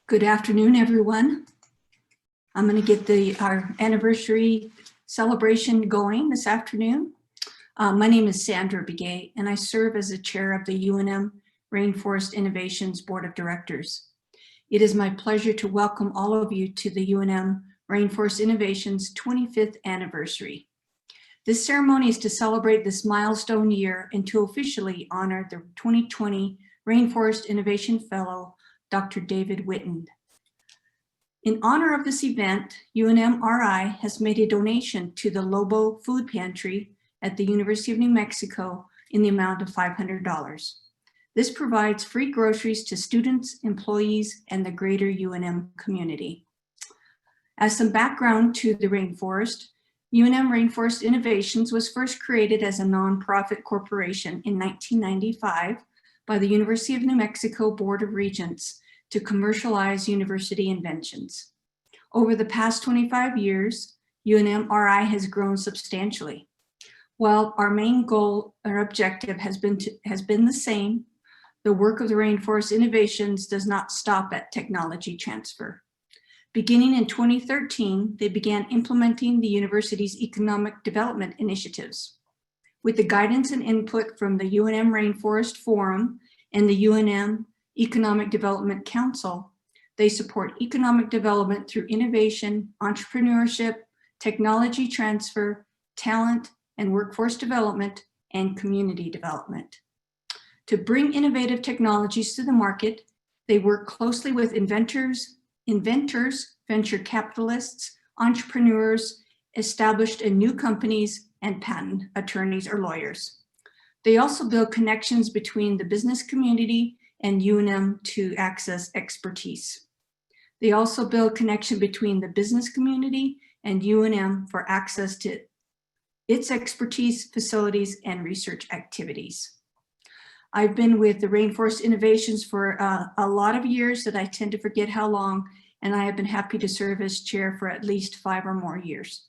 Good afternoon, everyone. I'm going to get our anniversary celebration going this afternoon. My name is Sandra Begay, and I serve as the chair of the UNM Rainforest Innovations Board of Directors. It is my pleasure to welcome all of you to the UNM Rainforest Innovations 25th anniversary. This ceremony is to celebrate this milestone year and to officially honor the 2020 Rainforest Innovation Fellow, Dr. David Whitten. In honor of this event, UNM RI has made a donation to the Lobo Food Pantry at the University of New Mexico in the amount of $500. This provides free groceries to students, employees, and the greater UNM community. As some background to the rainforest, UNM Rainforest Innovations was first created as a nonprofit corporation in 1995 by the University of New Mexico Board of Regents to commercialize university inventions. Over the past 25 years, UNM RI has grown substantially. While our main goal or objective has been the same, the work of the Rainforest Innovations does not stop at technology transfer. Beginning in 2013, they began implementing the university's economic development initiatives. With the guidance and input from the UNM Rainforest Forum and the UNM Economic Development Council, they support economic development through innovation, entrepreneurship, technology transfer, talent and workforce development, and community development. To bring innovative technologies to the market, they work closely with inventors, venture capitalists, entrepreneurs, established and new companies, and patent attorneys or lawyers. They also build connections between the business community and UNM to access expertise. They also build connection between the business community and UNM for access to its expertise, facilities, and research activities. I've been with the Rainforest Innovations for a lot of years that I tend to forget how long, and I have been happy to serve as chair for at least 5 or more years.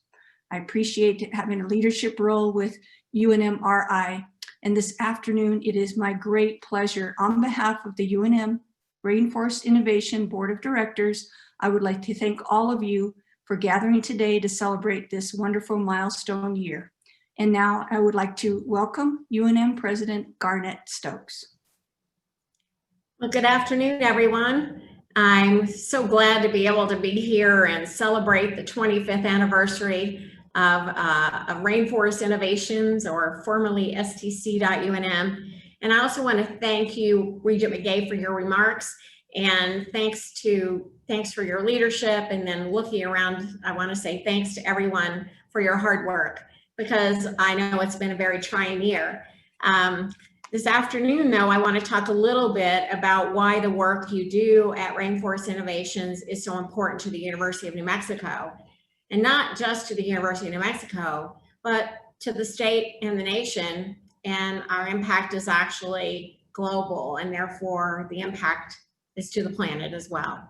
I appreciate having a leadership role with UNM RI, and this afternoon it is my great pleasure on behalf of the UNM Rainforest Innovation Board of Directors, I would like to thank all of you for gathering today to celebrate this wonderful milestone year. And now I would like to welcome UNM President Garnett Stokes. Well, good afternoon, everyone. I'm so glad to be able to be here and celebrate the 25th anniversary of Rainforest Innovations, or formerly STC.UNM. And I also want to thank you, Regent Begay, for your remarks, and thanks for your leadership. And then looking around, I want to say thanks to everyone for your hard work, because I know it's been a very trying year. This afternoon, though, I want to talk a little bit about why the work you do at Rainforest Innovations is so important to the University of New Mexico. And not just to the University of New Mexico, but to the state and the nation. And our impact is actually global, and therefore the impact is to the planet as well.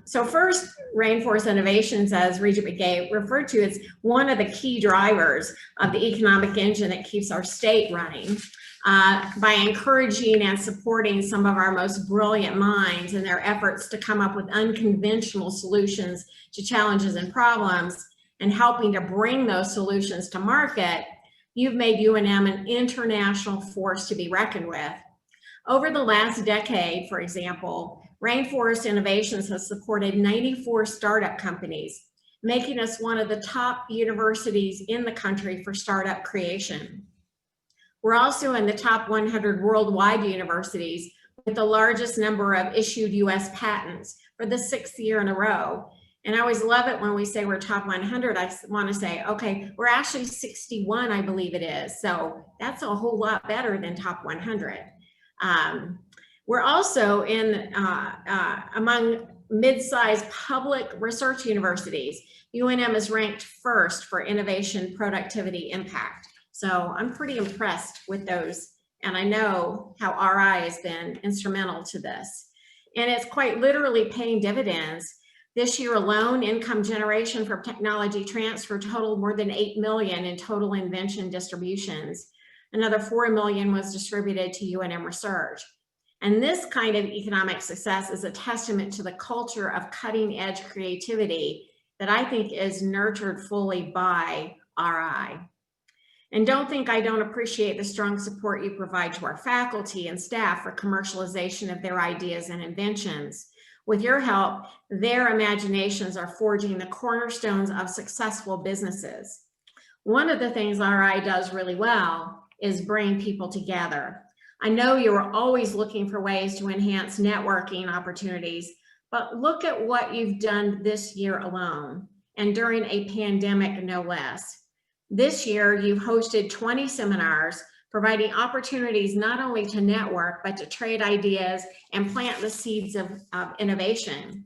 So first, Rainforest Innovations, as Regent Begay referred to, is one of the key drivers of the economic engine that keeps our state running. By encouraging and supporting some of our most brilliant minds in their efforts to come up with unconventional solutions to challenges and problems, and helping to bring those solutions to market, you've made UNM an international force to be reckoned with. Over the last decade, for example, Rainforest Innovations has supported 94 startup companies, making us one of the top universities in the country for startup creation. We're also in the top 100 worldwide universities with the largest number of issued US patents for the 6th year in a row. And I always love it when we say we're top 100, I want to say, okay, we're actually 61, I believe it is. So that's a whole lot better than top 100. We're also in among mid-sized public research universities. UNM is ranked first for innovation, productivity, impact. So I'm pretty impressed with those, and I know how RI has been instrumental to this. And it's quite literally paying dividends. This year alone, income generation from technology transfer totaled more than 8 million in total invention distributions. Another 4 million was distributed to UNM research. And this kind of economic success is a testament to the culture of cutting edge creativity that I think is nurtured fully by RI. And don't think I don't appreciate the strong support you provide to our faculty and staff for commercialization of their ideas and inventions. With your help, their imaginations are forging the cornerstones of successful businesses. One of the things RI does really well is bring people together. I know you are always looking for ways to enhance networking opportunities, but look at what you've done this year alone, and during a pandemic, no less. This year, you've hosted 20 seminars, providing opportunities not only to network, but to trade ideas and plant the seeds of innovation.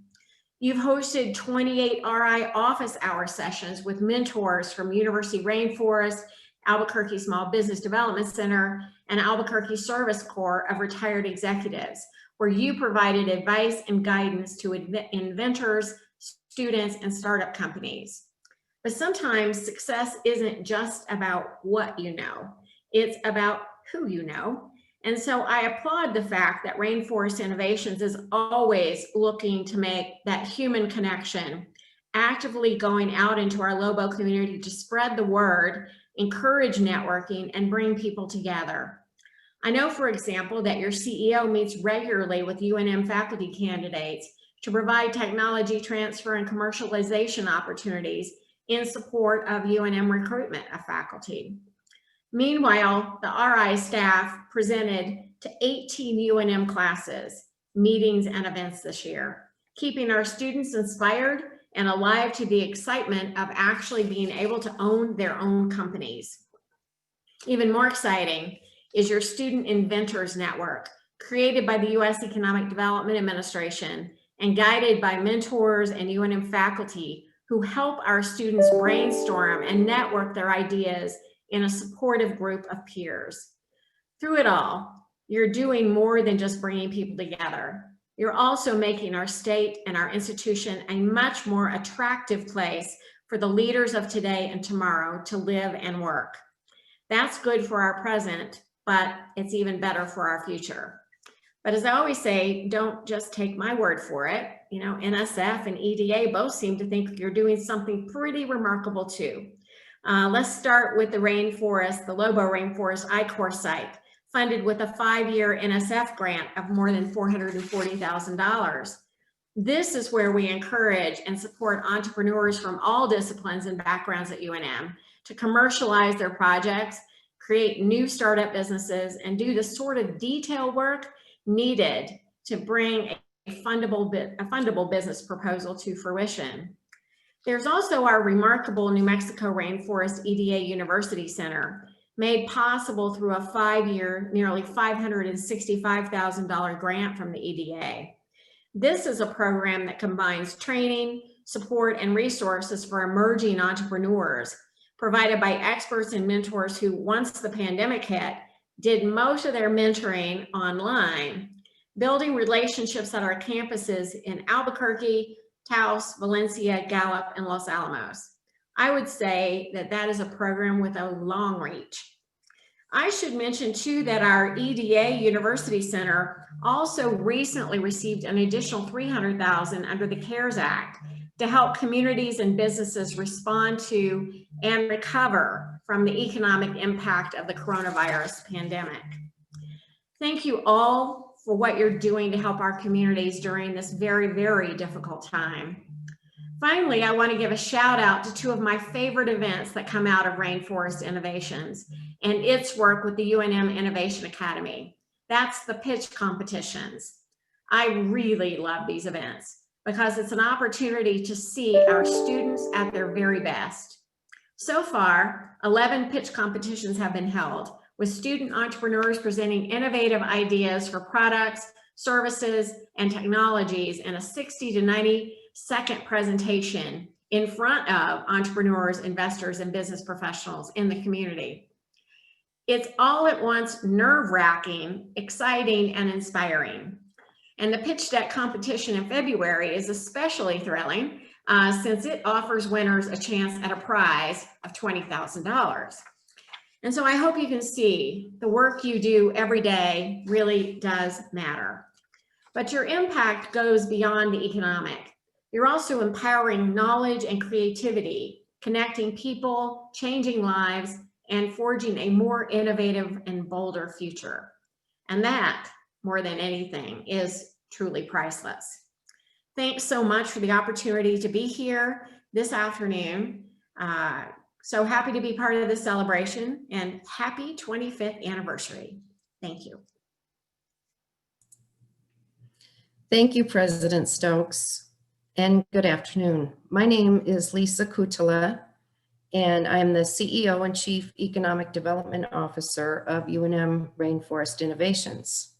You've hosted 28 RI office hour sessions with mentors from University Rainforest, Albuquerque Small Business Development Center, and Albuquerque Service Corps of retired executives, where you provided advice and guidance to inventors, students, and startup companies. But sometimes success isn't just about what you know, it's about who you know. And so I applaud the fact that Rainforest Innovations is always looking to make that human connection, actively going out into our Lobo community to spread the word, encourage networking, and bring people together. I know, for example, that your CEO meets regularly with UNM faculty candidates to provide technology transfer and commercialization opportunities in support of UNM recruitment of faculty. Meanwhile, the RI staff presented to 18 UNM classes, meetings, and events this year, keeping our students inspired and alive to the excitement of actually being able to own their own companies. Even more exciting is your Student Inventors Network, created by the U.S. Economic Development Administration and guided by mentors and UNM faculty who help our students brainstorm and network their ideas in a supportive group of peers. Through it all, you're doing more than just bringing people together. You're also making our state and our institution a much more attractive place for the leaders of today and tomorrow to live and work. That's good for our present, but it's even better for our future. But as I always say, don't just take my word for it. You know, NSF and EDA both seem to think you're doing something pretty remarkable too. Let's start with the Rainforest, the Lobo Rainforest I-Core site, funded with a 5-year NSF grant of more than $440,000. This is where we encourage and support entrepreneurs from all disciplines and backgrounds at UNM to commercialize their projects, create new startup businesses, and do the sort of detail work needed to bring a fundable business proposal to fruition. There's also our remarkable New Mexico Rainforest EDA University Center, made possible through a 5-year, nearly $565,000 grant from the EDA. This is a program that combines training, support, and resources for emerging entrepreneurs, provided by experts and mentors who, once the pandemic hit, did most of their mentoring online, building relationships at our campuses in Albuquerque, Taos, Valencia, Gallup, and Los Alamos. I would say that that is a program with a long reach. I should mention too that our EDA University Center also recently received an additional $300,000 under the CARES Act to help communities and businesses respond to and recover from the economic impact of the coronavirus pandemic. Thank you all for what you're doing to help our communities during this very, very difficult time. Finally, I want to give a shout out to two of my favorite events that come out of Rainforest Innovations and its work with the UNM Innovation Academy. That's the pitch competitions. I really love these events because it's an opportunity to see our students at their very best. So far, 11 pitch competitions have been held, with student entrepreneurs presenting innovative ideas for products, services, and technologies in a 60 to 90-second presentation in front of entrepreneurs, investors, and business professionals in the community. It's all at once nerve-wracking, exciting, and inspiring. And the pitch deck competition in February is especially thrilling since it offers winners a chance at a prize of $20,000. And so I hope you can see the work you do every day really does matter. But your impact goes beyond the economic. You're also empowering knowledge and creativity, connecting people, changing lives, and forging a more innovative and bolder future. And that, more than anything, is truly priceless. Thanks so much for the opportunity to be here this afternoon. So happy to be part of this celebration, and happy 25th anniversary. Thank you. Thank you, President Stokes, and good afternoon. My name is Lisa Kutala, and I'm the CEO and Chief Economic Development Officer of UNM Rainforest Innovations.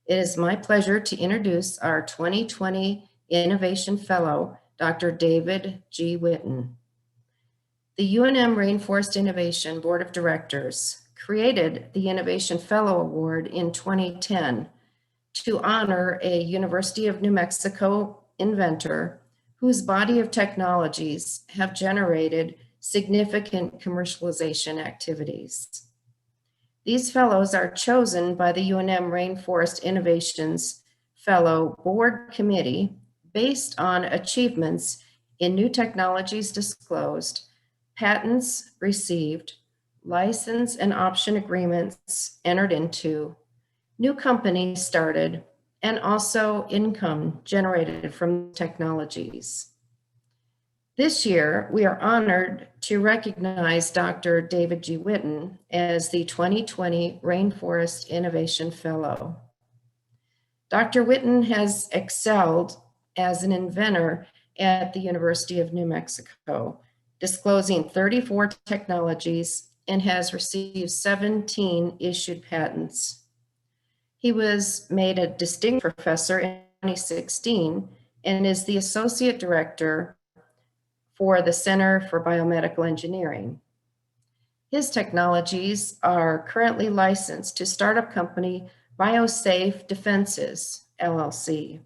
It is my pleasure to introduce our 2020 Innovation Fellow, Dr. David G. Witten. The UNM Rainforest Innovation Board of Directors created the Innovation Fellow Award in 2010 to honor a University of New Mexico inventor whose body of technologies have generated significant commercialization activities. These fellows are chosen by the UNM Rainforest Innovations Fellow Board Committee based on achievements in new technologies disclosed, patents received, license and option agreements entered into, new companies started, and also income generated from technologies. This year, we are honored to recognize Dr. David G. Witten as the 2020 Rainforest Innovation Fellow. Dr. Witten has excelled as an inventor at the University of New Mexico, disclosing 34 technologies and has received 17 issued patents. He was made a distinguished professor in 2016 and is the Associate Director for the Center for Biomedical Engineering. His technologies are currently licensed to startup company Biosafe Defenses, LLC.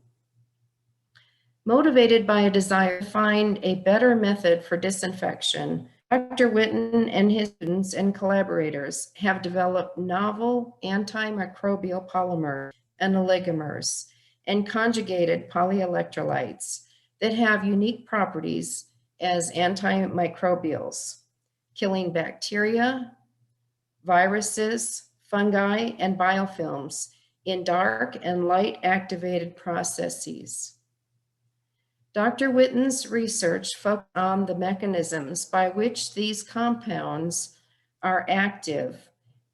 Motivated by a desire to find a better method for disinfection, Dr. Witten and his students and collaborators have developed novel antimicrobial polymers and oligomers and conjugated polyelectrolytes that have unique properties as antimicrobials, killing bacteria, viruses, fungi, and biofilms in dark and light activated processes. Dr. Witten's research focused on the mechanisms by which these compounds are active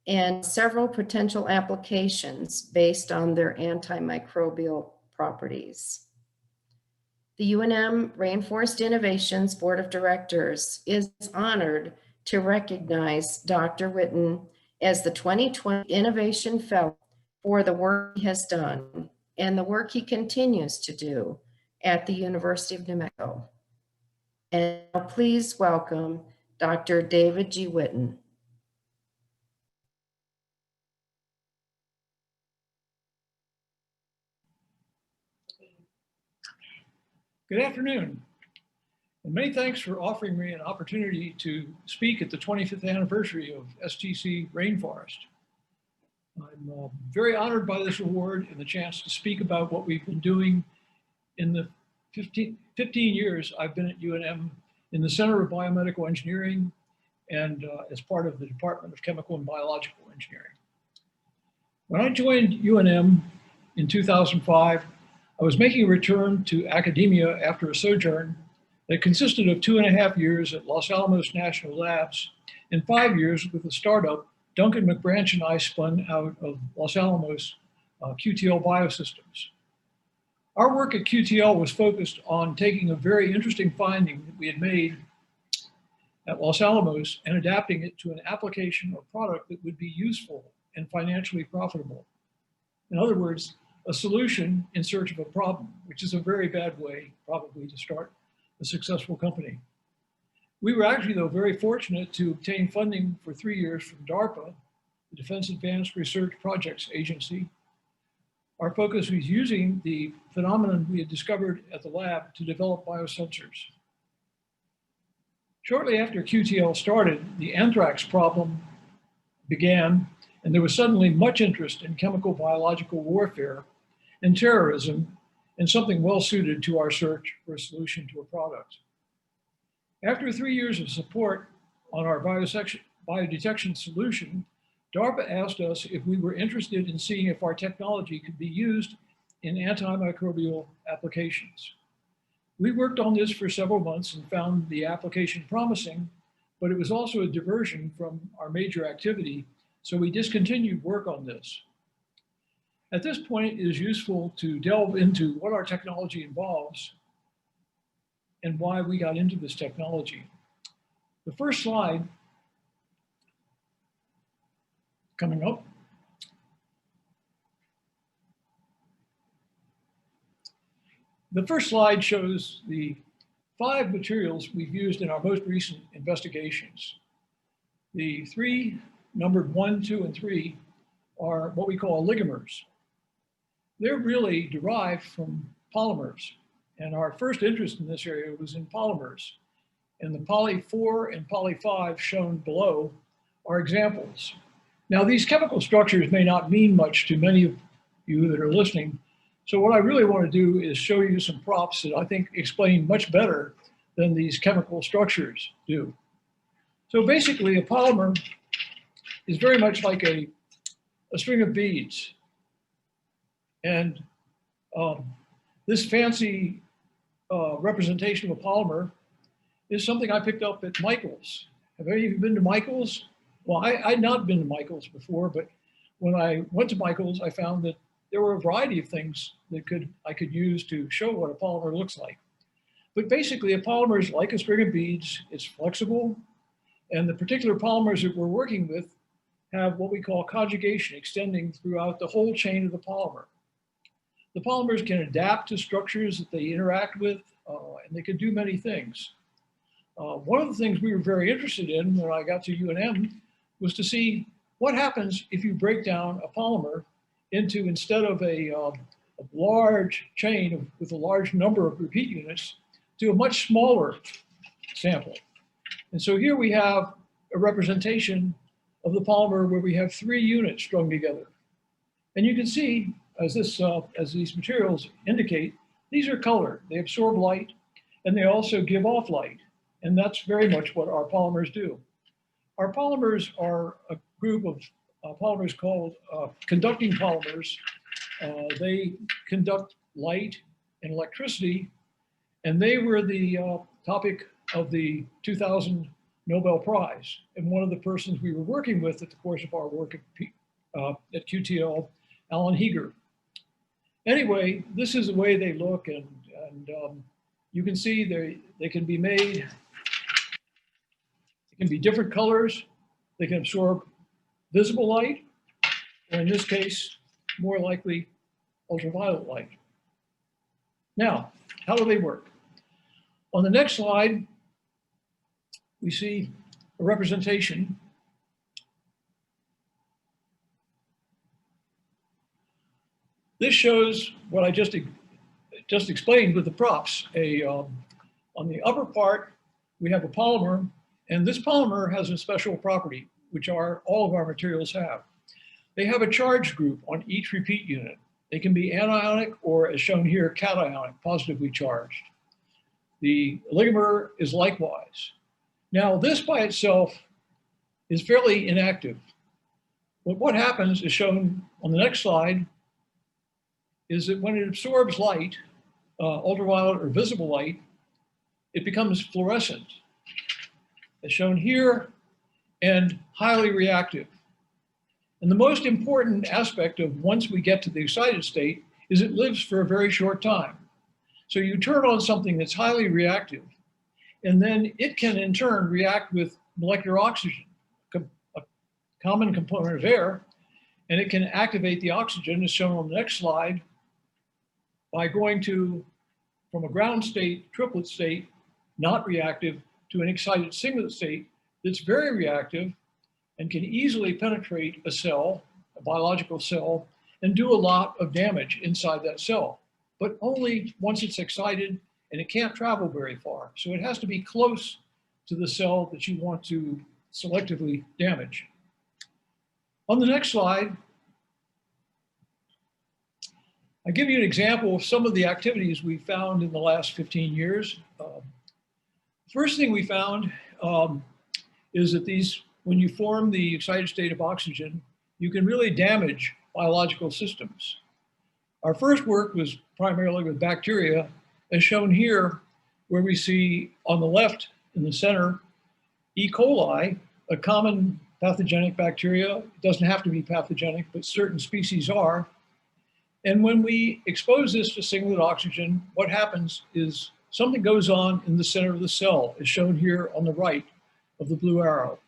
and several potential applications based on their antimicrobial properties. The UNM Rainforest Innovations Board of Directors is honored to recognize Dr. Witten as the 2020 Innovation Fellow for the work he has done and the work he continues to do at the University of New Mexico. And now please welcome Dr. David G. Witten. Good afternoon, and many thanks for offering me an opportunity to speak at the 25th anniversary of STC Rainforest. I'm very honored by this award and the chance to speak about what we've been doing in the 15 years I've been at UNM in the Center of Biomedical Engineering and as part of the Department of Chemical and Biological Engineering. When I joined UNM in 2005, I was making a return to academia after a sojourn that consisted of 2.5 years at Los Alamos National Labs and 5 years with a startup Duncan McBranch and I spun out of Los Alamos, QTL Biosystems. Our work at QTL was focused on taking a very interesting finding that we had made at Los Alamos and adapting it to an application or product that would be useful and financially profitable. In other words, a solution in search of a problem, which is a very bad way probably to start a successful company. We were actually, though, very fortunate to obtain funding for 3 years from DARPA, the Defense Advanced Research Projects Agency. Our focus was using the phenomenon we had discovered at the lab to develop biosensors. Shortly after QTL started, the anthrax problem began, and there was suddenly much interest in chemical biological warfare and terrorism, and something well suited to our search for a solution to a product. After 3 years of support on our biodetection solution, DARPA asked us if we were interested in seeing if our technology could be used in antimicrobial applications. We worked on this for several months and found the application promising, but it was also a diversion from our major activity, so we discontinued work on this. At this point, it is useful to delve into what our technology involves and why we got into this technology. The first slide coming up. The first slide shows the 5 materials we've used in our most recent investigations. The 3 numbered 1, 2, and 3 are what we call oligomers. They're really derived from polymers. And our first interest in this area was in polymers. And the poly 4 and poly 5 shown below are examples. Now, these chemical structures may not mean much to many of you that are listening. So what I really want to do is show you some props that I think explain much better than these chemical structures do. So basically, a polymer is very much like a string of beads. And this fancy representation of a polymer is something I picked up at Michael's. Have any of you been to Michael's? Well, I'd not been to Michael's before, but when I went to Michael's, I found that there were a variety of things that I could use to show what a polymer looks like. But basically, a polymer is like a string of beads. It's flexible, and the particular polymers that we're working with have what we call conjugation extending throughout the whole chain of the polymer. The polymers can adapt to structures that they interact with, and they can do many things. One of the things we were very interested in when I got to UNM was to see what happens if you break down a polymer into, instead of a large chain with a large number of repeat units, to a much smaller sample. And so here we have a representation of the polymer where we have 3 units strung together. And you can see, as these materials indicate, these are colored. They absorb light, and they also give off light. And that's very much what our polymers do. Our polymers are a group of polymers called conducting polymers. They conduct light and electricity, and they were the topic of the 2000 Nobel Prize. And one of the persons we were working with at the course of our work at QTL, Alan Heeger. Anyway, this is the way they look, and you can see they can be made. They can be different colors. They can absorb visible light, or in this case, more likely ultraviolet light. Now, how do they work? On the next slide, we see a representation This shows what I just explained with the props. On the upper part, we have a polymer, and this polymer has a special property, which all of our materials have. They have a charge group on each repeat unit. They can be anionic or, as shown here, cationic, positively charged. The oligomer is likewise. Now, this by itself is fairly inactive. But what happens is shown on the next slide is that when it absorbs light, ultraviolet or visible light, it becomes fluorescent, as shown here, and highly reactive. And the most important aspect of once we get to the excited state is it lives for a very short time. So you turn on something that's highly reactive, and then it can in turn react with molecular oxygen, a common component of air, and it can activate the oxygen, as shown on the next slide, by going from a ground state, triplet state, not reactive, to an excited singlet state that's very reactive and can easily penetrate a cell, a biological cell, and do a lot of damage inside that cell, but only once it's excited, and it can't travel very far. So it has to be close to the cell that you want to selectively damage. On the next slide, I give you an example of some of the activities we found in the last 15 years. First thing we found is that when you form the excited state of oxygen, you can really damage biological systems. Our first work was primarily with bacteria, as shown here, where we see on the left in the center, E. coli, a common pathogenic bacteria. It doesn't have to be pathogenic, but certain species are. And when we expose this to singlet oxygen, what happens is something goes on in the center of the cell, as shown here on the right of the blue arrow.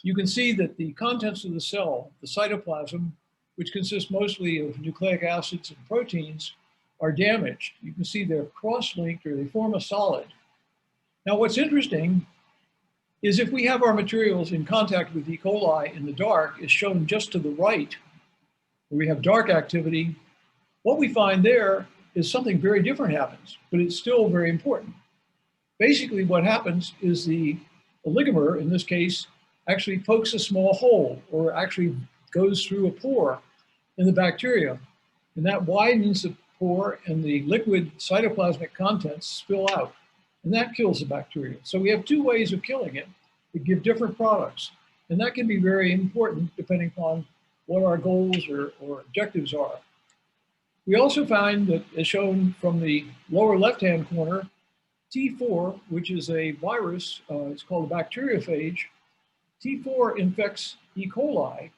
You can see that the contents of the cell, the cytoplasm, which consists mostly of nucleic acids and proteins, are damaged. You can see they're cross-linked or they form a solid. Now, what's interesting is if we have our materials in contact with E. coli in the dark, is shown just to the right, where we have dark activity. What we find there is something very different happens, but it's still very important. Basically, what happens is the oligomer, in this case, actually pokes a small hole or actually goes through a pore in the bacteria. And that widens the pore and the liquid cytoplasmic contents spill out. And that kills the bacteria. So we have two ways of killing it that give different products. And that can be very important depending upon what our goals or objectives are. We also find that, as shown from the lower left-hand corner, T4, which is a virus, it's called a bacteriophage. T4 infects E. coli,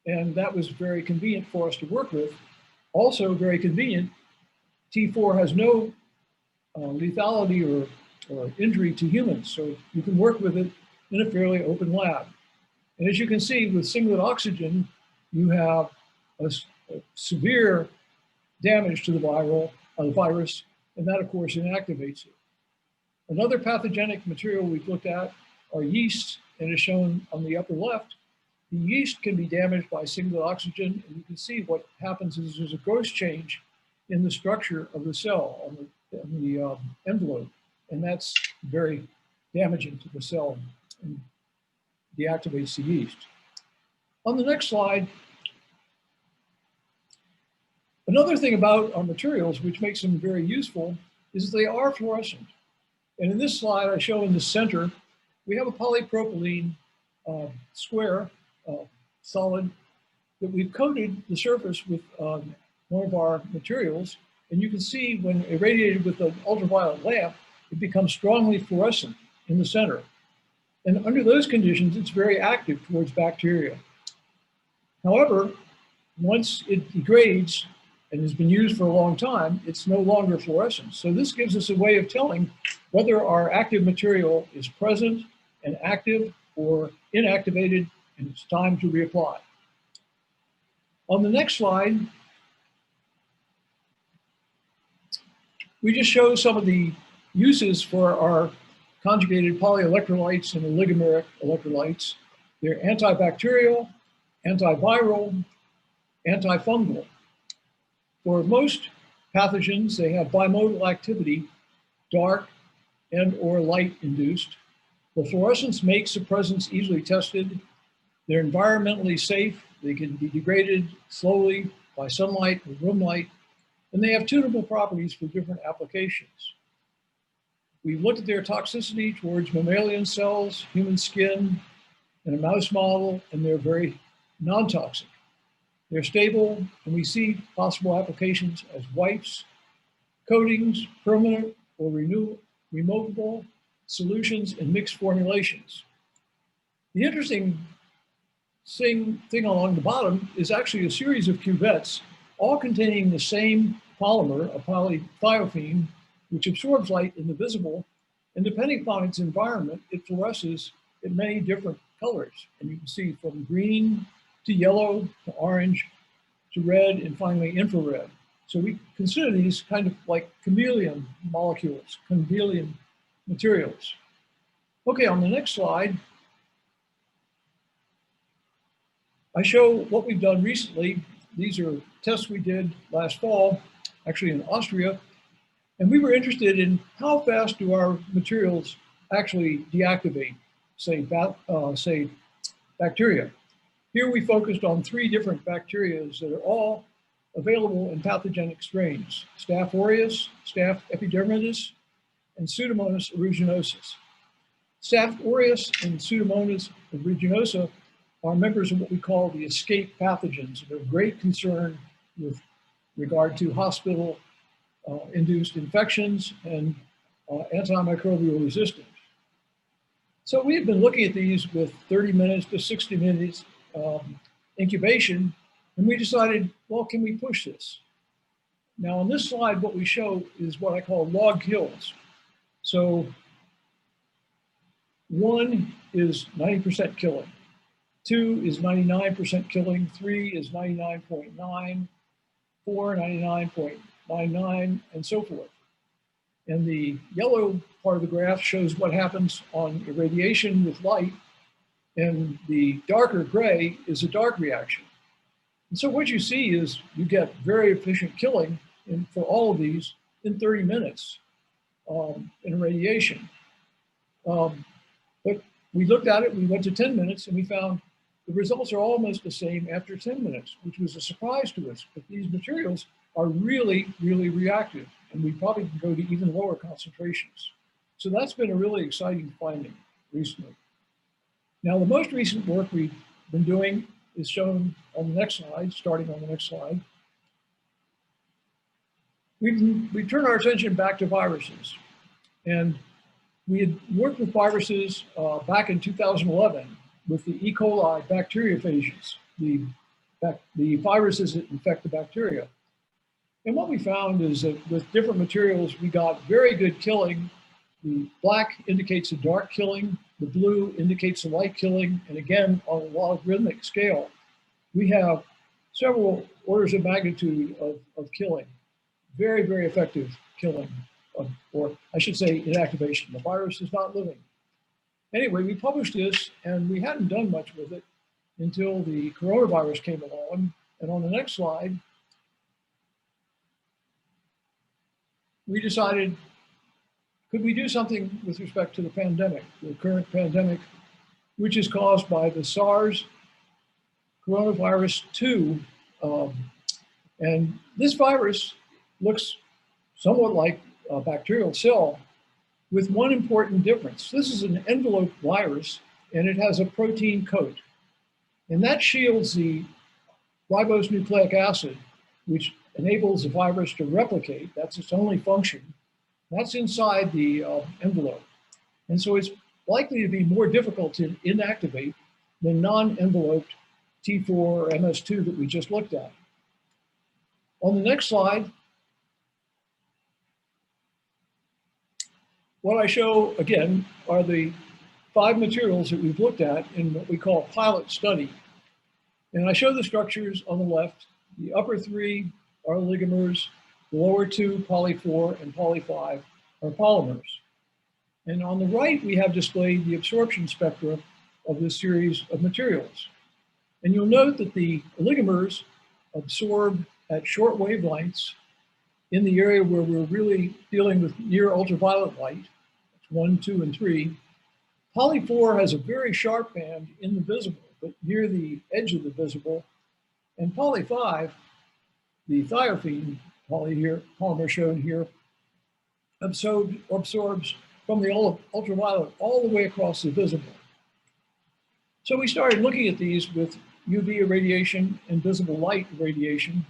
and that was very convenient for us to work with. Also very convenient, T4 has no lethality or injury to humans, so you can work with it in a fairly open lab. And as you can see, with singlet oxygen, you have a severe damage to the virus, and that, of course, inactivates it. Another pathogenic material we've looked at are yeasts, and as shown on the upper left, the yeast can be damaged by singlet oxygen, and you can see what happens is there's a gross change in the structure of the cell on the envelope, and that's very damaging to the cell and deactivates the yeast. On the next slide, another thing about our materials which makes them very useful is they are fluorescent. And in this slide I show in the center, we have a polypropylene square solid that we've coated the surface with one of our materials. And you can see when irradiated with an ultraviolet lamp, it becomes strongly fluorescent in the center. And under those conditions, it's very active towards bacteria. However, once it degrades and has been used for a long time, it's no longer fluorescent. So this gives us a way of telling whether our active material is present and active or inactivated, and it's time to reapply. On the next slide, we just show some of the uses for our conjugated polyelectrolytes and oligomeric electrolytes. They're antibacterial, antiviral, antifungal. For most pathogens, they have bimodal activity, dark and or light induced. The fluorescence makes the presence easily tested. They're environmentally safe. They can be degraded slowly by sunlight or room light, and they have tunable properties for different applications. We've looked at their toxicity towards mammalian cells, human skin, and a mouse model, and they're very non-toxic. They're stable, and we see possible applications as wipes, coatings, permanent or removable solutions, and mixed formulations. The interesting thing along the bottom is actually a series of cuvettes, all containing the same polymer, a polythiophene, which absorbs light in the visible, and depending upon its environment, it fluoresces in many different colors. And you can see from green to yellow to orange to red and finally infrared. So we consider these kind of like chameleon molecules, chameleon materials. Okay, on the next slide, I show what we've done recently. These are tests we did last fall, actually in Austria. And we were interested in how fast do our materials actually deactivate, say bacteria. Here we focused on 3 different bacteria that are all available in pathogenic strains: Staph aureus, Staph epidermidis, and Pseudomonas aeruginosus. Staph aureus and Pseudomonas aeruginosa are members of what we call the escape pathogens. They're of great concern with regard to hospital-induced infections and antimicrobial resistance. So we've been looking at these with 30 minutes to 60 minutes incubation, and we decided, well, can we push this? Now on this slide, what we show is what I call log kills. So 1 is 90% killing, 2 is 99% killing, 3 is 99.9, 4, 99.99, and so forth. And the yellow part of the graph shows what happens on irradiation with light, and the darker gray is a dark reaction. And so what you see is you get very efficient killing for all of these in 30 minutes in irradiation. But we looked at it, we went to 10 minutes, and we found the results are almost the same after 10 minutes, which was a surprise to us. But these materials are really, really reactive, and we probably can go to even lower concentrations. So that's been a really exciting finding recently. Now, the most recent work we've been doing is shown on the next slide, starting on the next slide. We turn our attention back to viruses. And we had worked with viruses back in 2011 with the E. coli bacteriophages, the viruses that infect the bacteria. And what we found is that with different materials, we got very good killing. The black indicates a dark killing, the blue indicates a light killing, and again, on a logarithmic scale, we have several orders of magnitude of killing. Very, very effective killing, or I should say inactivation. The virus is not living. Anyway, we published this, and we hadn't done much with it until the coronavirus came along. And on the next slide, we decided, could we do something with respect to the pandemic, the current pandemic, which is caused by the SARS coronavirus 2. And this virus looks somewhat like a bacterial cell with one important difference. This is an envelope virus, and it has a protein coat. And that shields the ribose nucleic acid, which enables the virus to replicate. That's its only function. That's inside the envelope. And so it's likely to be more difficult to inactivate than non-enveloped T4 or MS2 that we just looked at. On the next slide, what I show, again, are the 5 materials that we've looked at in what we call a pilot study. And I show the structures on the left. The upper 3 are oligomers, the lower 2, poly 4 and poly 5, are polymers. And on the right, we have displayed the absorption spectra of this series of materials. And you'll note that the oligomers absorb at short wavelengths in the area where we're really dealing with near ultraviolet light. That's 1, 2, and 3. Poly 4 has a very sharp band in the visible, but near the edge of the visible. And poly 5, the thiophene polymer shown here, absorbs from the ultraviolet all the way across the visible. So we started looking at these with UV irradiation and visible light irradiation.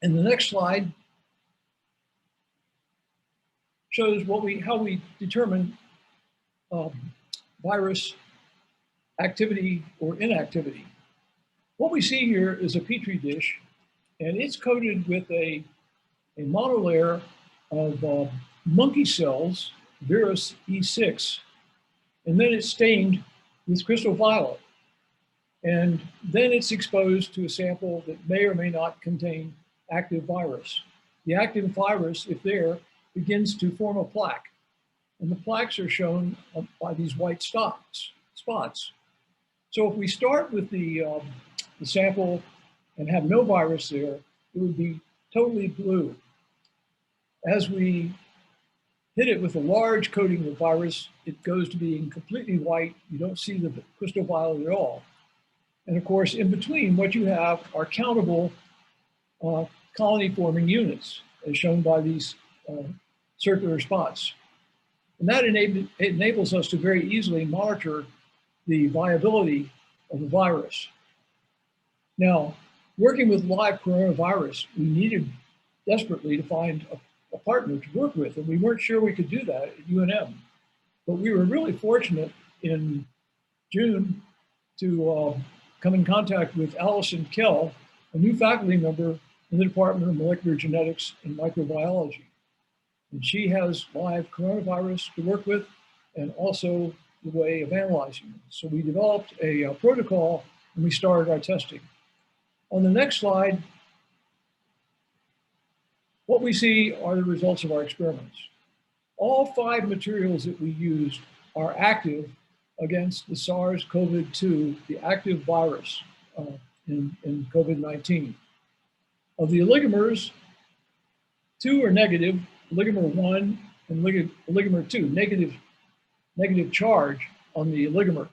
And the next slide shows how we determine virus activity or inactivity. What we see here is a Petri dish, and it's coated with a monolayer of monkey cells, virus E6, and then it's stained with crystal violet. And then it's exposed to a sample that may or may not contain active virus. The active virus, if there, begins to form a plaque. And the plaques are shown by these white spots. So if we start with the sample and have no virus there, it would be totally blue. As we hit it with a large coating of virus, it goes to being completely white. You don't see the crystal violet at all. And of course, in between, what you have are countable colony forming units, as shown by these circular spots. And that enables us to very easily monitor the viability of the virus. Now, working with live coronavirus, we needed desperately to find a partner to work with, and we weren't sure we could do that at UNM. But we were really fortunate in June to come in contact with Allison Kell, a new faculty member in the Department of Molecular Genetics and Microbiology. And she has live coronavirus to work with and also the way of analyzing it. So we developed a protocol and we started our testing. On the next slide, what we see are the results of our experiments. All 5 materials that we used are active against the SARS-CoV-2, the active virus in COVID-19. Of the oligomers, 2 are negative, oligomer 1 and oligomer 2, negative charge on the oligomer.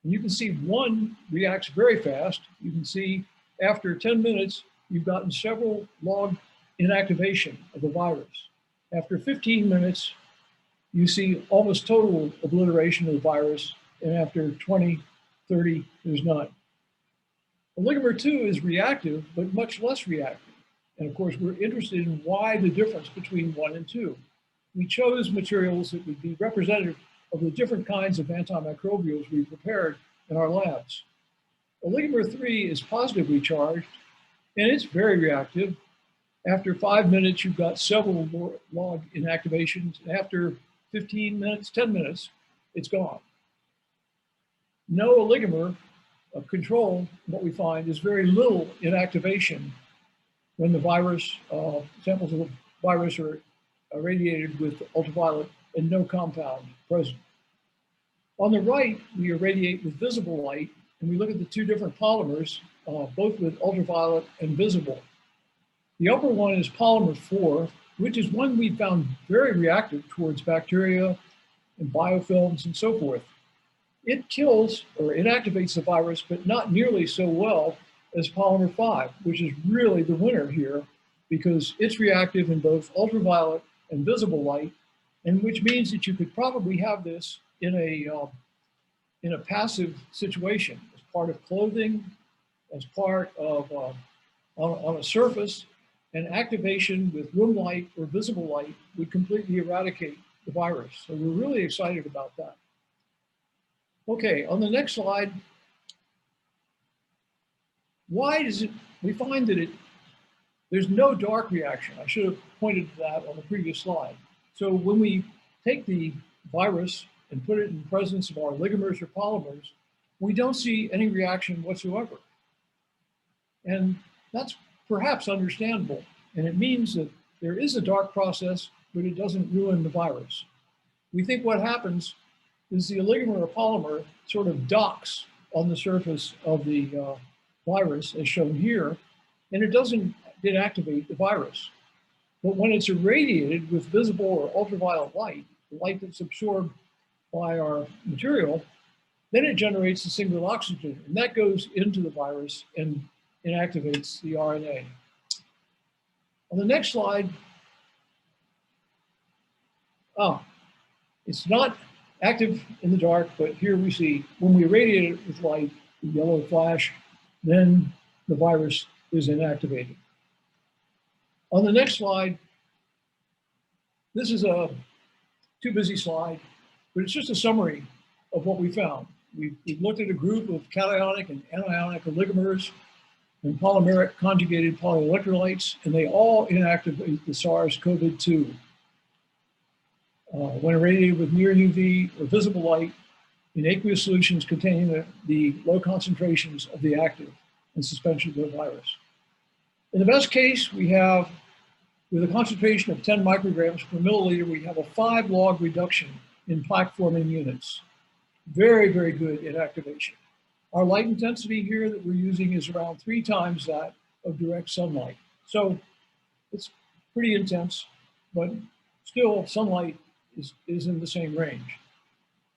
And you can see 1 reacts very fast. You can see after 10 minutes, you've gotten several log inactivation of the virus. After 15 minutes, you see almost total obliteration of the virus, and after 20, 30, there's none. Oligomer 2 is reactive, but much less reactive. And of course, we're interested in why the difference between 1 and 2. We chose materials that would be representative of the different kinds of antimicrobials we prepared in our labs. Oligomer 3 is positively charged, and it's very reactive. After 5 minutes, you've got several log inactivations. After 15 minutes, 10 minutes, it's gone. No oligomer of control, what we find is very little inactivation when the virus, samples of the virus are irradiated with ultraviolet and no compound present. On the right, we irradiate with visible light, and we look at the 2 different polymers, both with ultraviolet and visible. The upper one is polymer 4, which is one we found very reactive towards bacteria and biofilms and so forth. It kills or inactivates the virus, but not nearly so well as polymer 5, which is really the winner here because it's reactive in both ultraviolet and visible light, and which means that you could probably have this in a passive situation as part of clothing, as part of on a surface. And activation with room light or visible light would completely eradicate the virus. So we're really excited about that. Okay, on the next slide, why does it, we find that there's no dark reaction. I should have pointed to that on the previous slide. So when we take the virus and put it in the presence of our oligomers or polymers, we don't see any reaction whatsoever. And that's perhaps understandable. And it means that there is a dark process, but it doesn't ruin the virus. We think what happens is the oligomer or polymer sort of docks on the surface of the virus, as shown here, and it doesn't inactivate the virus. But when it's irradiated with visible or ultraviolet light, the light that's absorbed by our material, then it generates a single oxygen, and that goes into the virus and inactivates the RNA. On the next slide, it's not active in the dark, but here we see when we irradiate it with light, the yellow flash, then the virus is inactivated. On the next slide, this is a too busy slide, but it's just a summary of what we found. We looked at a group of cationic and anionic oligomers and polymeric conjugated polyelectrolytes, and they all inactivate the SARS-CoV-2. When irradiated with near UV or visible light in aqueous solutions containing the low concentrations of the active and suspension of the virus. In the best case, we have, with a concentration of 10 micrograms per milliliter, we have a 5 log reduction in plaque-forming units. Very, very good inactivation. Our light intensity here that we're using is around 3 times that of direct sunlight. So it's pretty intense, but still sunlight is in the same range.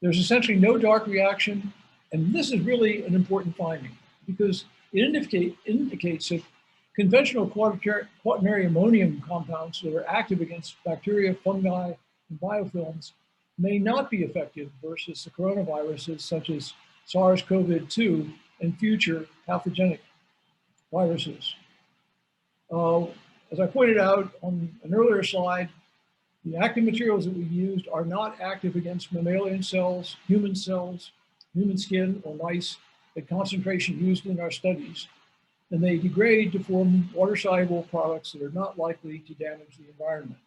There's essentially no dark reaction, and this is really an important finding. because it indicates that conventional quaternary ammonium compounds that are active against bacteria, fungi, and biofilms may not be effective versus the coronaviruses such as SARS-CoV-2 and future pathogenic viruses. As I pointed out on an earlier slide, the active materials that we used are not active against mammalian cells, human skin, or mice at concentration used in our studies, and they degrade to form water-soluble products that are not likely to damage the environment.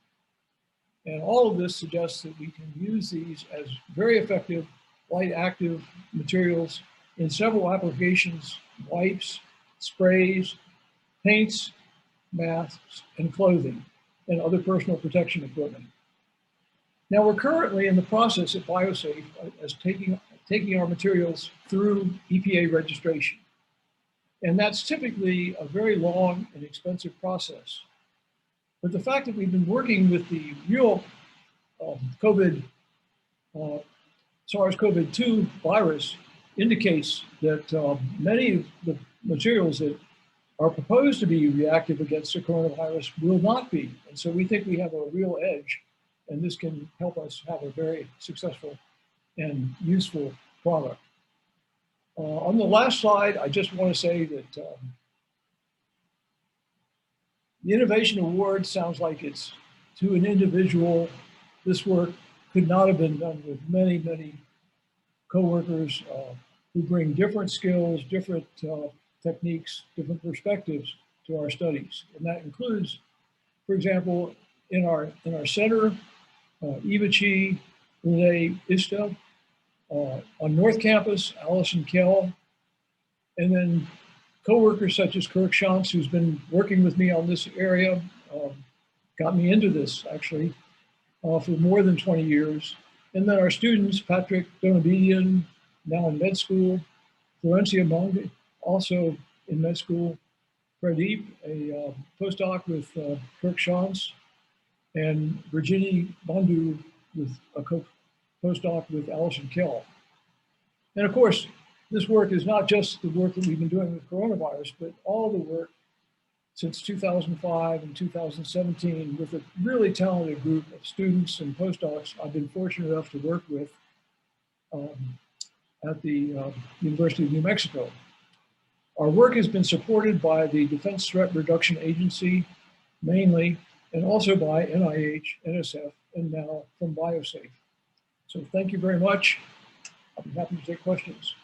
And all of this suggests that we can use these as very effective light active materials in several applications: wipes, sprays, paints, masks, and clothing, and other personal protection equipment. Now, we're currently in the process at Biosafe as taking our materials through EPA registration. And that's typically a very long and expensive process. But the fact that we've been working with the real SARS-CoV-2 virus indicates that many of the materials that are proposed to be reactive against the coronavirus will not be. And so we think we have a real edge, and this can help us have a very successful and useful product. On the last slide, I just want to say that the Innovation Award sounds like it's to an individual. This work could not have been done with many, many coworkers who bring different skills, different techniques, different perspectives to our studies. And that includes, for example, in our center, Eva Chi, Renee Ista, on North Campus, Allison Kell, and then coworkers such as Kirk Shantz, who's been working with me on this area, got me into this actually for more than 20 years. And then our students, Patrick Donabedian, now in med school, Florencia Monge, also in med school, Pradeep, a postdoc with Kirk Shantz, and Virginie Bondu with a postdoc with Allison Kell. And of course, this work is not just the work that we've been doing with coronavirus, but all the work since 2005 and 2017 with a really talented group of students and postdocs I've been fortunate enough to work with at the University of New Mexico. Our work has been supported by the Defense Threat Reduction Agency, mainly, and also by NIH, NSF, and now from Biosafe. So thank you very much. I'll be happy to take questions.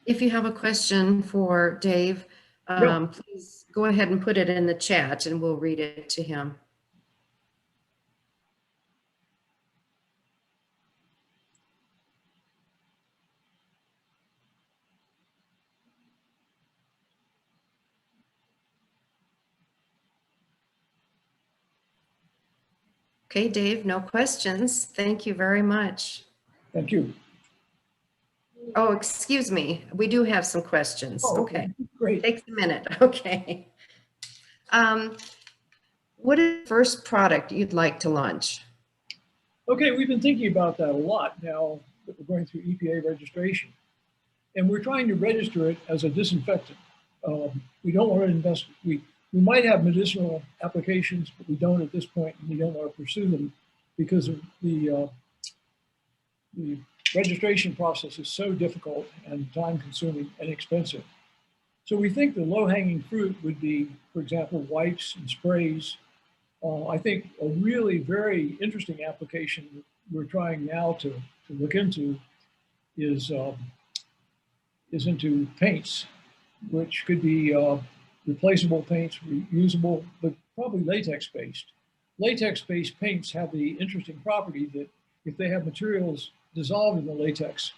If you have a question for Dave, please go ahead and put it in the chat and we'll read it to him. Okay, Dave, no questions. Thank you very much. Thank you. Oh, excuse me. We do have some questions. Oh, okay. Great. Takes a minute. Okay. What is the first product you'd like to launch? Okay, we've been thinking about that a lot now that we're going through EPA registration. And we're trying to register it as a disinfectant. We don't want to invest, we might have medicinal applications, but we don't at this point, and we don't want to pursue them because of the registration process is so difficult and time-consuming and expensive. So we think the low-hanging fruit would be, for example, wipes and sprays. I think a really very interesting application that we're trying now to look into is into paints, which could be replaceable paints, reusable, but probably latex-based. Latex-based paints have the interesting property that if they have materials dissolved in the latex,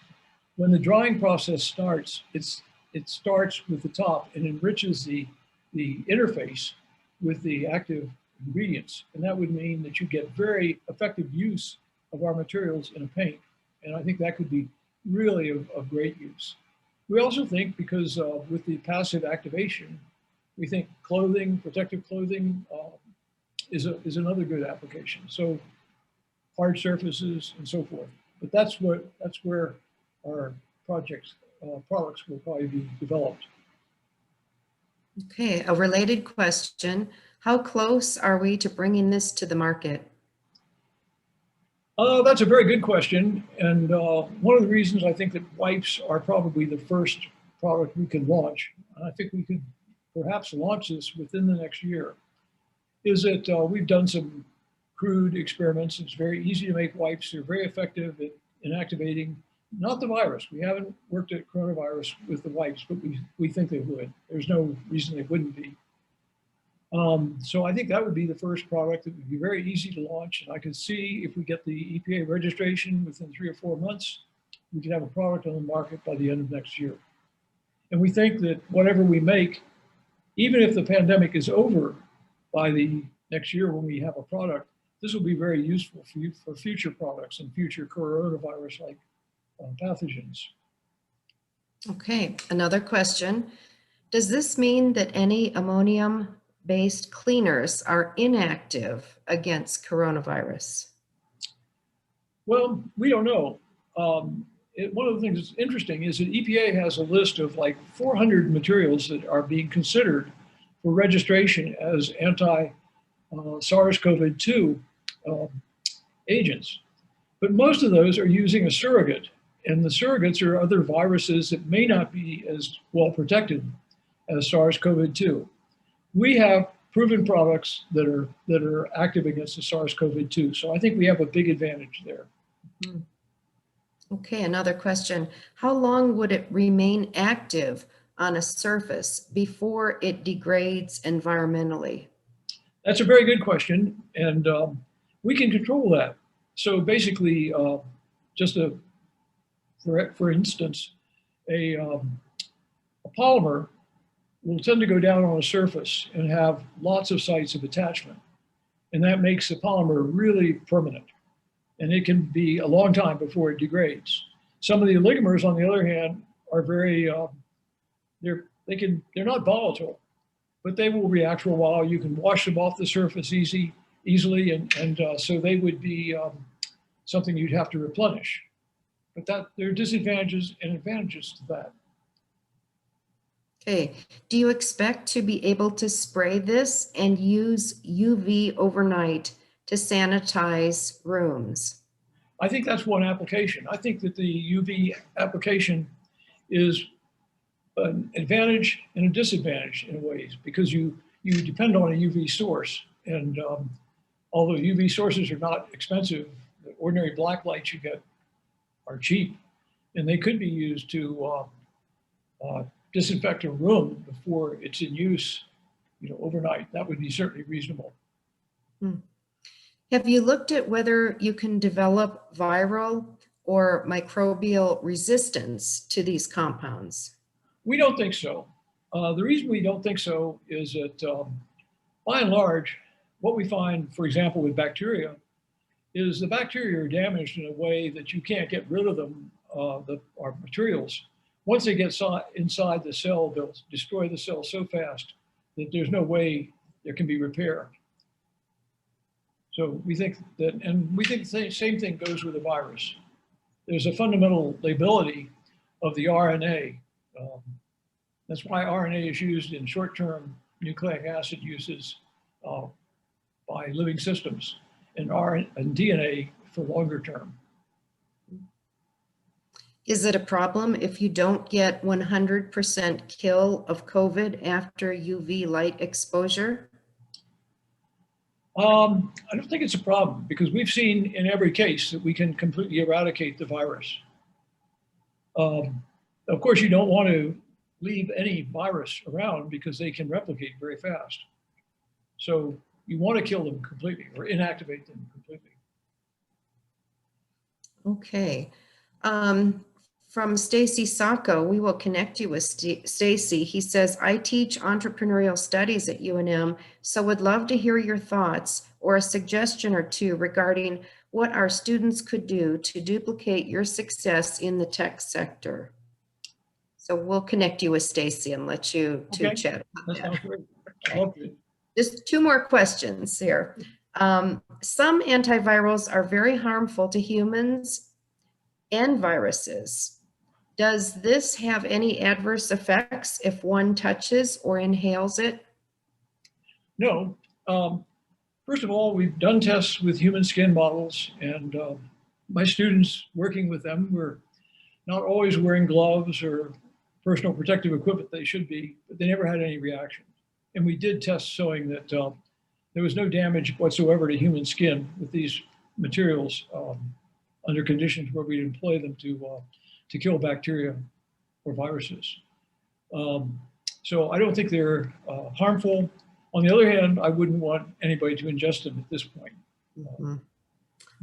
when the drying process starts, it starts with the top and enriches the interface with the active ingredients. And that would mean that you get very effective use of our materials in a paint. And I think that could be really of great use. We also think, because with the passive activation, we think clothing, protective clothing is another good application. So hard surfaces, and so forth. But that's where our products will probably be developed. Okay, a related question. How close are we to bringing this to the market? That's a very good question. And one of the reasons I think that wipes are probably the first product we can launch, and I think we could perhaps launch this within the next year, is that we've done some crude experiments. It's very easy to make wipes. They're very effective at inactivating, not the virus. We haven't worked at coronavirus with the wipes, but we think they would. There's no reason they wouldn't be. So I think that would be the first product that would be very easy to launch. And I could see if we get the EPA registration within 3 or 4 months, we could have a product on the market by the end of next year. And we think that whatever we make, even if the pandemic is over by the next year when we have a product, this will be very useful for future products and future coronavirus-like pathogens. Okay, another question. Does this mean that any ammonium-based cleaners are inactive against coronavirus? Well, we don't know. One of the things that's interesting is that EPA has a list of like 400 materials that are being considered for registration as anti-SARS-CoV-2 agents. But most of those are using a surrogate, and the surrogates are other viruses that may not be as well protected as SARS-CoV-2. We have proven products that are active against the SARS-CoV-2, so I think we have a big advantage there. Okay, another question. How long would it remain active on a surface before it degrades environmentally? That's a very good question, and we can control that. So basically, for instance, a polymer will tend to go down on a surface and have lots of sites of attachment, and that makes the polymer really permanent. And it can be a long time before it degrades. Some of the oligomers, on the other hand, are very they're not volatile, but they will react for a while. You can wash them off the surface easily, and so they would be something you'd have to replenish. But there are disadvantages and advantages to that. Okay, do you expect to be able to spray this and use UV overnight to sanitize rooms? I think that's one application. I think that the UV application is an advantage and a disadvantage in ways, because you depend on a UV source. And although UV sources are not expensive, the ordinary black lights you get are cheap, and they could be used to disinfect a room before it's in use, overnight. That would be certainly reasonable. Have you looked at whether you can develop viral or microbial resistance to these compounds? We don't think so. The reason we don't think so is that, by and large, what we find, for example, with bacteria, is the bacteria are damaged in a way that you can't get rid of them, our materials. Once they get inside the cell, they'll destroy the cell so fast that there's no way there can be repair. So we think that, and we think the same thing goes with the virus. There's a fundamental lability of the RNA. That's why RNA is used in short-term nucleic acid uses by living systems, and DNA for longer term. Is it a problem if you don't get 100% kill of COVID after UV light exposure? I don't think it's a problem, because we've seen in every case that we can completely eradicate the virus. Of course, you don't want to leave any virus around because they can replicate very fast. So you want to kill them completely or inactivate them completely. Okay. From Stacy Sacco, we will connect you with Stacy. He says, I teach entrepreneurial studies at UNM, so would love to hear your thoughts or a suggestion or two regarding what our students could do to duplicate your success in the tech sector. So we'll connect you with Stacy and let you two chat about That sounds great. I love it. Just 2 more questions here. Some antivirals are very harmful to humans and viruses. Does this have any adverse effects if one touches or inhales it? No. First of all, we've done tests with human skin models, and my students working with them were not always wearing gloves or personal protective equipment they should be, but they never had any reaction. And we did tests showing that there was no damage whatsoever to human skin with these materials under conditions where we employ them to kill bacteria or viruses. So I don't think they're harmful. On the other hand, I wouldn't want anybody to ingest them at this point.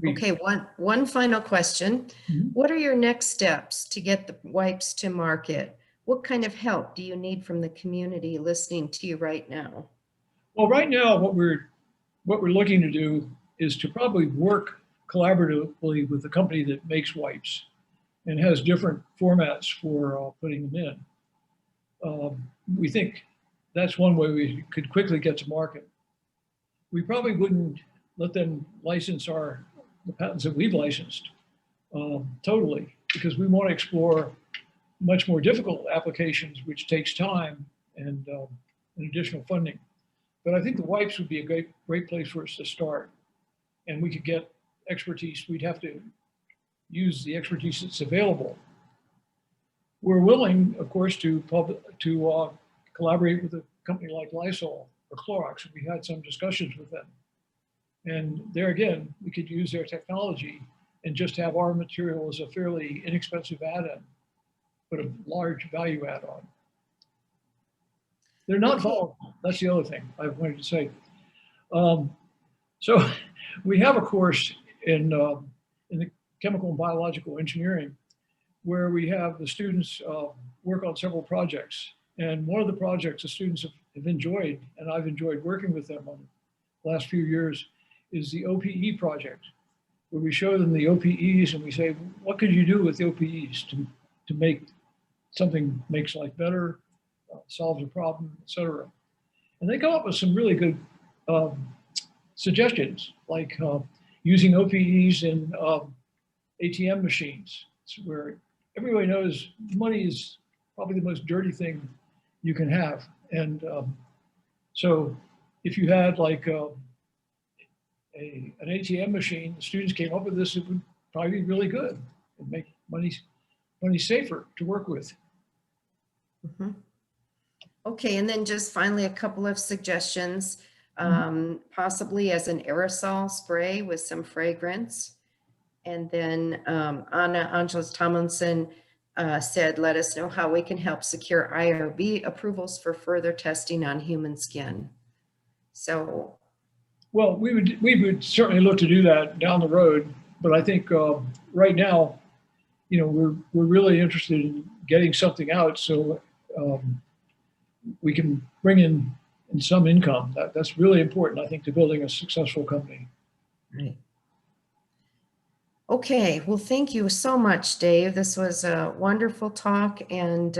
Okay, one final question. Mhm. What are your next steps to get the wipes to market? What kind of help do you need from the community listening to you right now? Well, right now, what we're looking to do is to probably work collaboratively with the company that makes wipes and has different formats for putting them in. We think that's one way we could quickly get to market. We probably wouldn't let them license the patents that we've licensed totally, because we want to explore much more difficult applications, which takes time and additional funding. But I think the wipes would be a great place for us to start. And we could get expertise. We'd have to use the expertise that's available. We're willing, of course, to collaborate with a company like Lysol or Clorox. We had some discussions with them. And there again, we could use their technology and just have our material as a fairly inexpensive add-on, but a large value add-on. They're not volatile. That's the other thing I wanted to say. So we have a course in the chemical and biological engineering where we have the students work on several projects. And one of the projects the students have enjoyed, and I've enjoyed working with them on the last few years, is the OPE project, where we show them the OPEs and we say, what could you do with the OPEs to make something makes life better, solves a problem, etc. And they come up with some really good suggestions, like using OPEs in ATM machines, where everybody knows money is probably the most dirty thing you can have. And so if you had like an ATM machine, the students came up with this, it would probably be really good and make money safer to work with. Mm-hmm. Okay, and then just finally a couple of suggestions, possibly as an aerosol spray with some fragrance. And then Anna Angeles Tomlinson said, let us know how we can help secure IRB approvals for further testing on human skin. So, well, we would certainly look to do that down the road, but I think right now, you know, we're really interested in getting something out so we can bring in some income. That's really important, I think, to building a successful company. right. Okay, well, thank you so much, Dave. This was a wonderful talk and,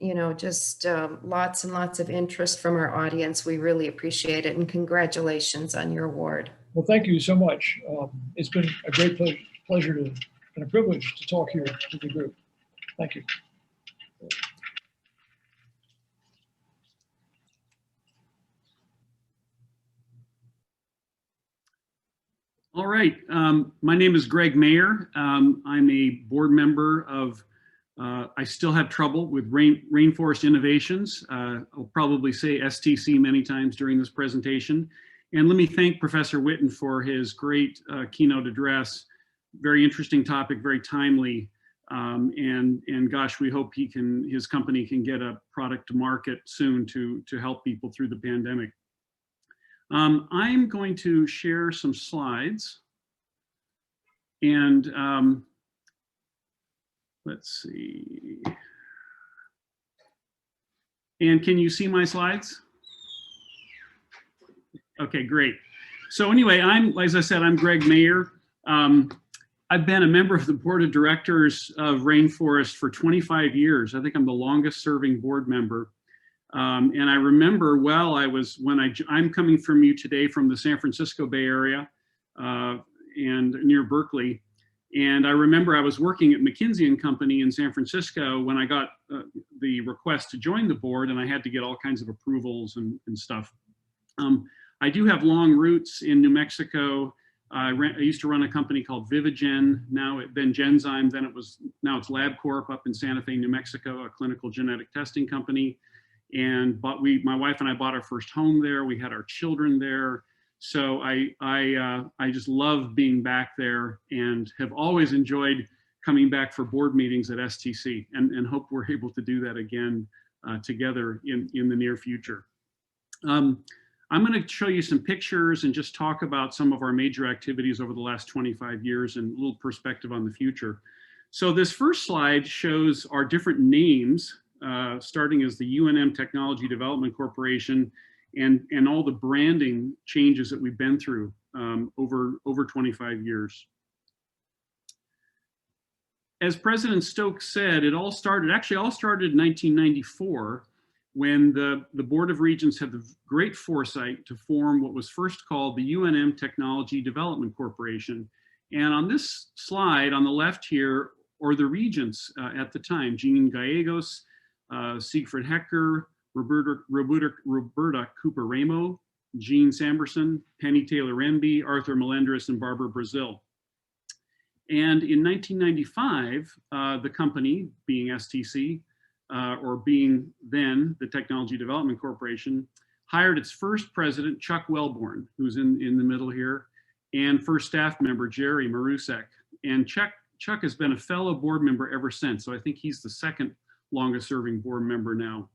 you know, just lots and lots of interest from our audience. We really appreciate it and congratulations on your award. Well, thank you so much. It's been a great pleasure and a privilege to talk here to the group. Thank you. All right. My name is Greg Mayer. I'm a board member of, I still have trouble with Rainforest Innovations. I'll probably say STC many times during this presentation. And let me thank Professor Witten for his great keynote address. Very interesting topic, very timely. And gosh, we hope his company can get a product to market soon to help people through the pandemic. I'm going to share some slides and let's see. And can you see my slides? Okay, great. So anyway, as I said, I'm Greg Mayer. I've been a member of the board of directors of Rainforest for 25 years. I think I'm the longest serving board member. And I remember, well, I'm coming from you today from the San Francisco Bay Area. and near Berkeley. And I remember I was working at McKinsey & Company in San Francisco when I got the request to join the board, and I had to get all kinds of approvals and stuff. I do have long roots in New Mexico. I used to run a company called Vivigen, then Genzyme, now it's LabCorp up in Santa Fe, New Mexico, a clinical genetic testing company. And my wife and I bought our first home there. We had our children there. So I just love being back there and have always enjoyed coming back for board meetings at STC, and hope we're able to do that again together in the near future. I'm going to show you some pictures and just talk about some of our major activities over the last 25 years and a little perspective on the future. So this first slide shows our different names, starting as the UNM Technology Development Corporation, and all the branding changes that we've been through over 25 years. As President Stokes said, it all started in 1994, when the Board of Regents had the great foresight to form what was first called the UNM Technology Development Corporation. And on this slide on the left here are the regents at the time: Jean Gallegos, Siegfried Hecker, Roberta Cooper-Ramo, Jean Samberson, Penny Taylor-Remby, Arthur Melendres, and Barbara Brazil. And in 1995, the company, being STC, or being then the Technology Development Corporation, hired its first president, Chuck Wellborn, who's in the middle here, and first staff member, Jerry Marusek. And Chuck has been a fellow board member ever since, so I think he's the second longest serving board member now.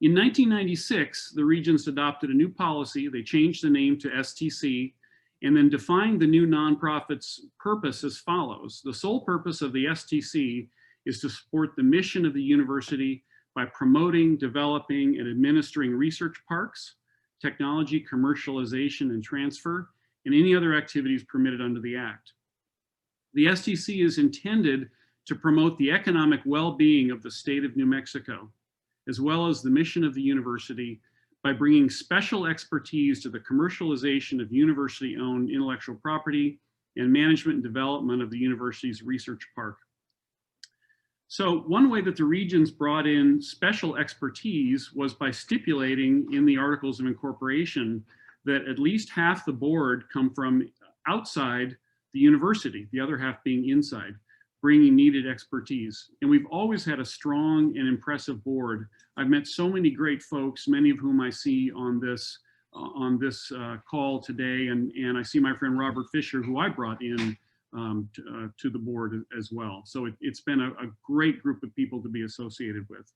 In 1996, the Regents adopted a new policy. They changed the name to STC and then defined the new nonprofit's purpose as follows. The sole purpose of the STC is to support the mission of the university by promoting, developing, and administering research parks, technology commercialization and transfer, and any other activities permitted under the Act. The STC is intended to promote the economic well-being of the state of New Mexico, as well as the mission of the university, by bringing special expertise to the commercialization of university-owned intellectual property and management and development of the university's research park. So one way that the Regents brought in special expertise was by stipulating in the Articles of Incorporation that at least half the board come from outside the university, the other half being inside, bringing needed expertise. And we've always had a strong and impressive board. I've met so many great folks, many of whom I see on this call today, and I see my friend Robert Fisher, who I brought in to the board as well. So it's been a great group of people to be associated with.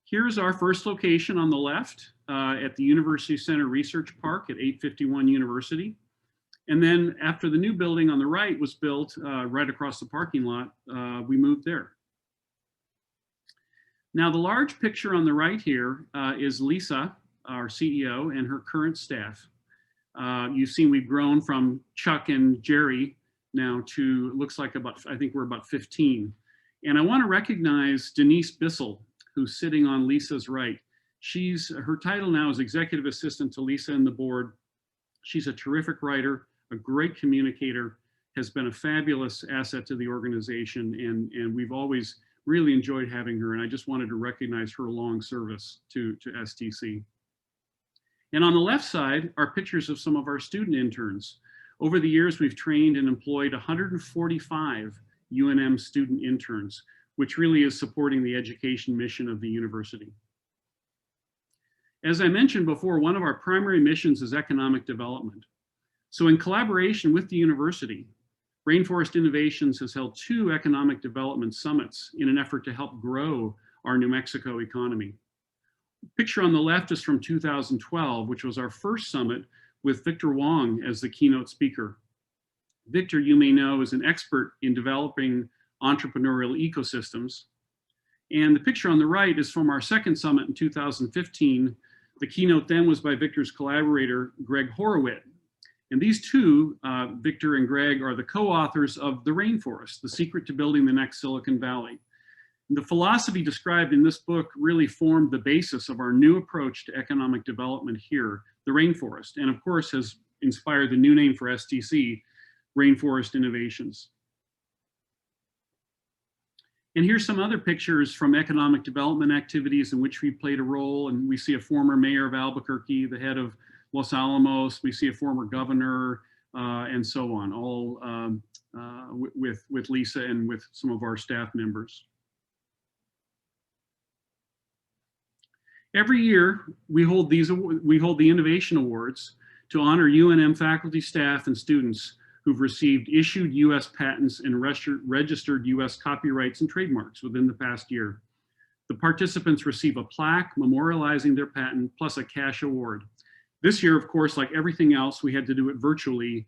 Here's our first location on the left at the University Center Research Park at 851 University. And then after the new building on the right was built right across the parking lot, we moved there. Now the large picture on the right here is Lisa, our CEO, and her current staff. You've seen we've grown from Chuck and Jerry now to, looks like I think we're about 15. And I want to recognize Denise Bissell, who's sitting on Lisa's right. Her title now is Executive Assistant to Lisa and the board. She's a terrific writer, a great communicator, has been a fabulous asset to the organization, and we've always really enjoyed having her. And I just wanted to recognize her long service to STC. And on the left side are pictures of some of our student interns. Over the years, we've trained and employed 145 UNM student interns, which really is supporting the education mission of the university. As I mentioned before, one of our primary missions is economic development. So in collaboration with the university, Rainforest Innovations has held 2 economic development summits in an effort to help grow our New Mexico economy. The picture on the left is from 2012, which was our first summit with Victor Wong as the keynote speaker. Victor, you may know, is an expert in developing entrepreneurial ecosystems. And the picture on the right is from our second summit in 2015. The keynote then was by Victor's collaborator, Greg Horowitz. And these two, Victor and Greg, are the co-authors of The Rainforest, The Secret to Building the Next Silicon Valley. The philosophy described in this book really formed the basis of our new approach to economic development here, the rainforest, and of course has inspired the new name for STC, Rainforest Innovations. And here's some other pictures from economic development activities in which we played a role. And we see a former mayor of Albuquerque, the head of Los Alamos. We see a former governor, and so on, all with Lisa and with some of our staff members. Every year, we hold the Innovation Awards to honor UNM faculty, staff, and students who've received issued US patents and registered US copyrights and trademarks within the past year. The participants receive a plaque memorializing their patent plus a cash award. This year, of course, like everything else, we had to do it virtually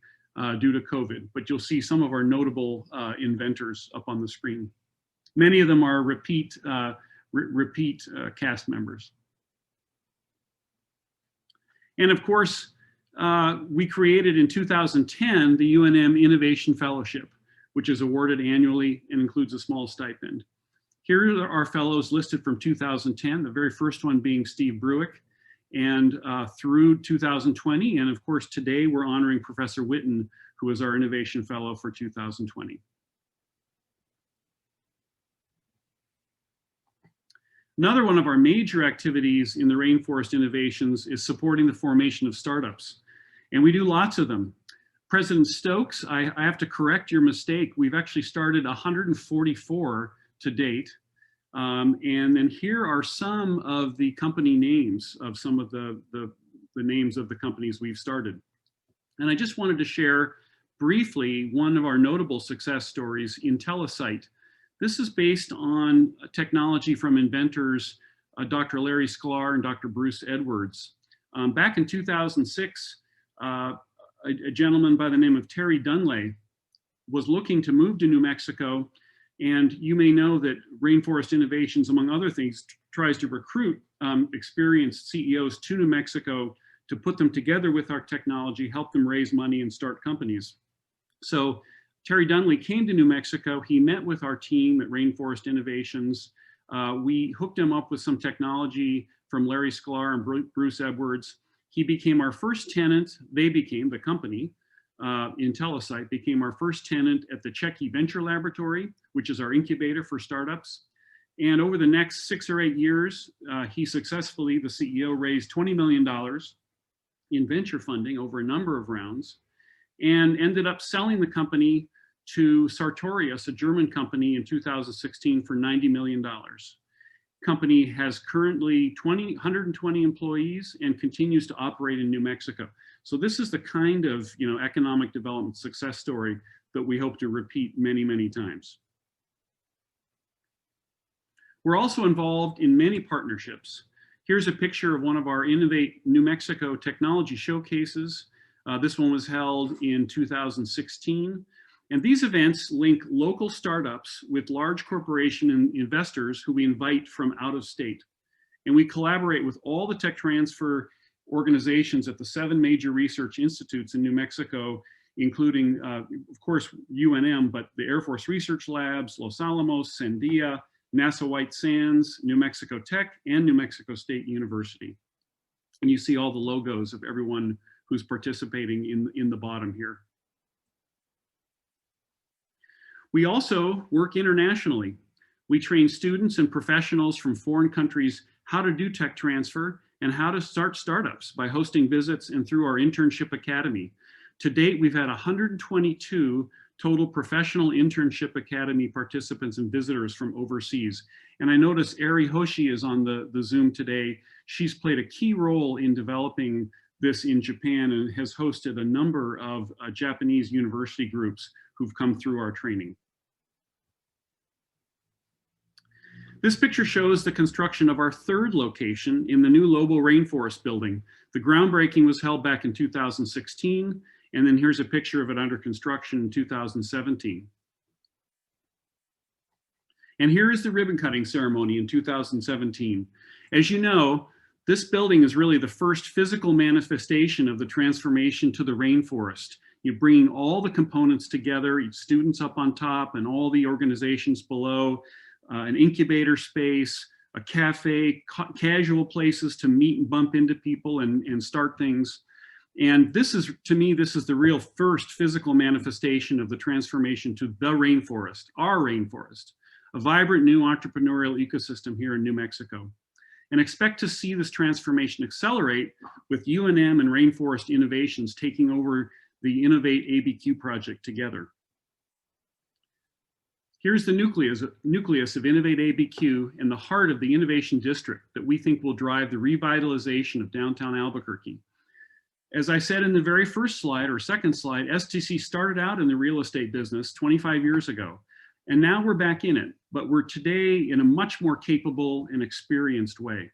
due to COVID, but you'll see some of our notable inventors up on the screen. Many of them are repeat cast members. And of course, we created in 2010 the UNM Innovation Fellowship, which is awarded annually and includes a small stipend. Here are our fellows listed from 2010, the very first one being Steve Bruick, and through 2020. And of course, today we're honoring Professor Witten, who is our Innovation Fellow for 2020. Another one of our major activities in the Rainforest Innovations is supporting the formation of startups. And we do lots of them. President Stokes, I have to correct your mistake. We've actually started 144 to date. And then here are some of the company names of some of the names of the companies we've started. And I just wanted to share briefly one of our notable success stories, IntelliSite. This is based on technology from inventors, Dr. Larry Sklar and Dr. Bruce Edwards. Back in 2006, a gentleman by the name of Terry Dunley was looking to move to New Mexico. And you may know that Rainforest Innovations, among other things, tries to recruit experienced CEOs to New Mexico to put them together with our technology, help them raise money and start companies. So Terry Dunley came to New Mexico. He met with our team at Rainforest Innovations. We hooked him up with some technology from Larry Sklar and Bruce Edwards. He became our first tenant. They became, the company, IntelliSite, became our first tenant at the Checky Venture Laboratory, which is our incubator for startups. And over the next 6 or 8 years, he successfully, the CEO, raised $20 million in venture funding over a number of rounds and ended up selling the company to Sartorius, a German company, in 2016 for $90 million. Company has currently 120 employees and continues to operate in New Mexico. So this is the kind of economic development success story that we hope to repeat many, many times. We're also involved in many partnerships. Here's a picture of one of our Innovate New Mexico technology showcases. This one was held in 2016. And these events link local startups with large corporation and investors who we invite from out of state. And we collaborate with all the tech transfer organizations at the 7 major research institutes in New Mexico, including, of course, UNM, but the Air Force Research Labs, Los Alamos, Sandia, NASA White Sands, New Mexico Tech, and New Mexico State University. And you see all the logos of everyone who's participating in the bottom here. We also work internationally. We train students and professionals from foreign countries how to do tech transfer and how to start startups by hosting visits and through our internship academy. To date, we've had 122 total professional internship academy participants and visitors from overseas. And I notice Ari Hoshi is on the Zoom today. She's played a key role in developing this in Japan and has hosted a number of Japanese university groups who've come through our training. This picture shows the construction of our 3rd location in the new Lobo Rainforest building. The groundbreaking was held back in 2016, and then here's a picture of it under construction in 2017. And here is the ribbon cutting ceremony in 2017. As you know, this building is really the first physical manifestation of the transformation to the rainforest. You're bringing all the components together, students up on top and all the organizations below. an incubator space, a cafe, casual places to meet and bump into people and start things. And this is, to me, this is the real first physical manifestation of the transformation to the rainforest, our rainforest, a vibrant new entrepreneurial ecosystem here in New Mexico. And expect to see this transformation accelerate with UNM and Rainforest Innovations taking over the Innovate ABQ project together. Here's the nucleus of Innovate ABQ in the heart of the innovation district that we think will drive the revitalization of downtown Albuquerque. As I said in the very first slide or second slide, STC started out in the real estate business 25 years ago, and now we're back in it, but we're today in a much more capable and experienced way.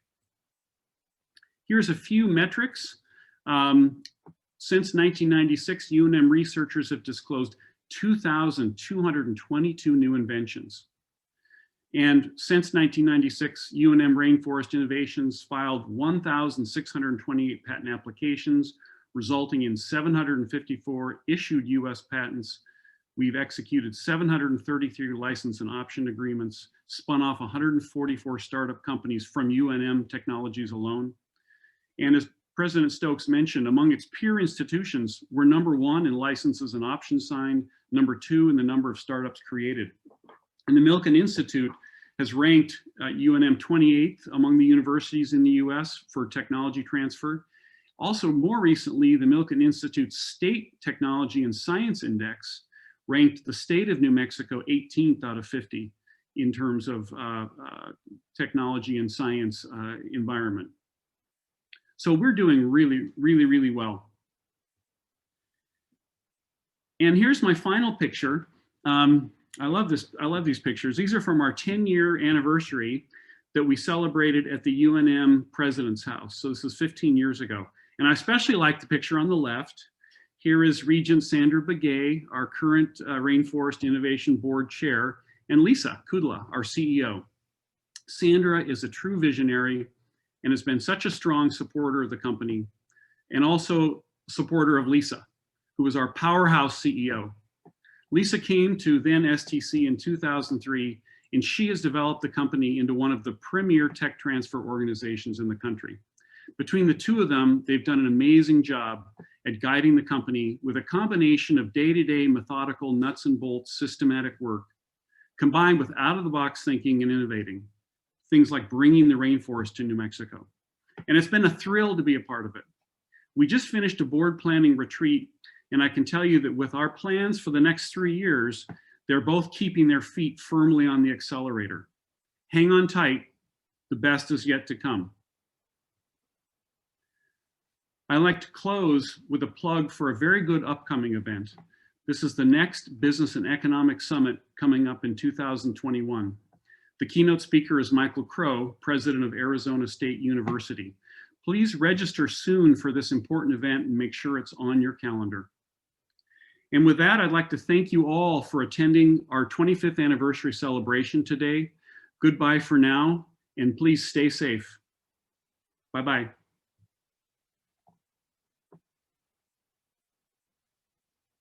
Here's a few metrics. Since 1996, UNM researchers have disclosed 2,222 new inventions. And since 1996, UNM Rainforest Innovations filed 1,628 patent applications, resulting in 754 issued US patents. We've executed 733 license and option agreements, spun off 144 startup companies from UNM Technologies alone. And as President Stokes mentioned, among its peer institutions, we're #1 in licenses and options signed, #2 in the number of startups created. And the Milken Institute has ranked UNM 28th among the universities in the US for technology transfer. Also, more recently, the Milken Institute State Technology and Science Index ranked the state of New Mexico 18th out of 50 in terms of technology and science environment. So we're doing really, really, really well. And here's my final picture. I love this. I love these pictures. These are from our 10-year anniversary that we celebrated at the UNM President's House. So this is 15 years ago. And I especially like the picture on the left. Here is Regent Sandra Begay, our current Rainforest Innovation Board Chair, and Lisa Kudla, our CEO. Sandra is a true visionary and has been such a strong supporter of the company, and also supporter of Lisa, who was our powerhouse CEO. Lisa came to then STC in 2003, and she has developed the company into one of the premier tech transfer organizations in the country. Between the two of them, they've done an amazing job at guiding the company with a combination of day-to-day methodical nuts and bolts systematic work, combined with out-of-the-box thinking and innovating. Things like bringing the rainforest to New Mexico. And it's been a thrill to be a part of it. We just finished a board planning retreat, and I can tell you that with our plans for the next 3 years, they're both keeping their feet firmly on the accelerator. Hang on tight, the best is yet to come. I'd like to close with a plug for a very good upcoming event. This is the next Business and Economic Summit coming up in 2021. The keynote speaker is Michael Crow, president of Arizona State University. Please register soon for this important event and make sure it's on your calendar. And with that, I'd like to thank you all for attending our 25th anniversary celebration today. Goodbye for now, and please stay safe. Bye-bye.